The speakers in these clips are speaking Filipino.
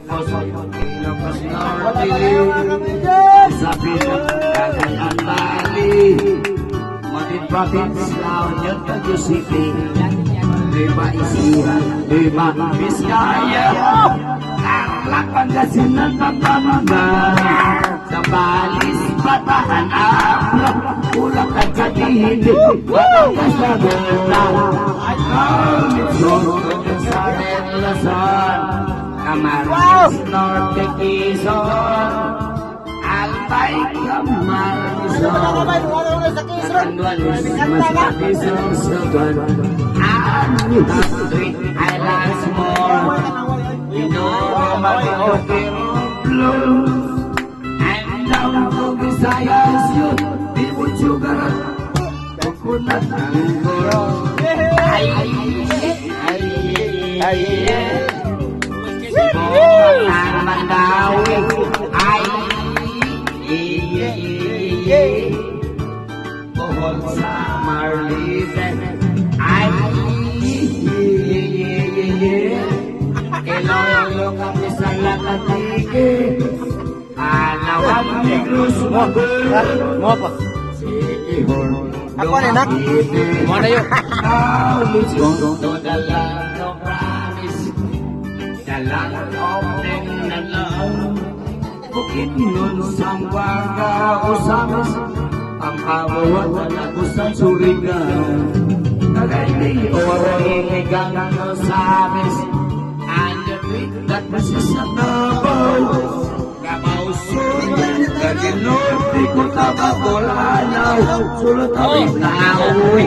Ilocos Norte, sa Cagayan Valley, Madrid Province, La Union, Baguio City, Nueva Ecija, Nueva Vizcaya, Tarlac, Pangasinan, Pampanga, Zambales, Bataan, Abra, Bulacan, Cavite, Batangas, Laguna, Mindanao, Luzon, Camarines Norte, Quezon, Albay, Camarines Masbate, Sorsogon, Three Islands more, Marinduque, Blue, and down to Visayas, you, Dimut Sugar, Coconut, Mandawi, Bohol sa Marlite, Iloilo kami sa Lakatike, Palawan, Negros, Mogul, Sikihor, Ako na nak? Mo na yun. No dalang, no promise, dalang open na lang. Bukit nun Sambuanga, Osamis, Pampawat, Alagusan, Surigao, Tagaytay, Orangigan, Osamis, and the creek that passes sa Davao, Davao Sur, Norte, Cotabato, Lanao, Sulutawin, Naui,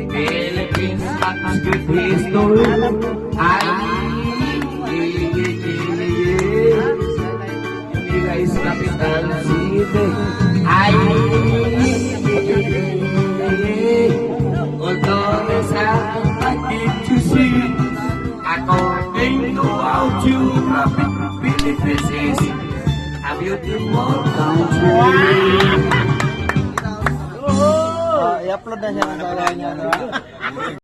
Philippines, Good History, Guys, Capital City, although sa pagkit to see, according to our geographic benefits, a beautiful country. I-upload na siya ng niya.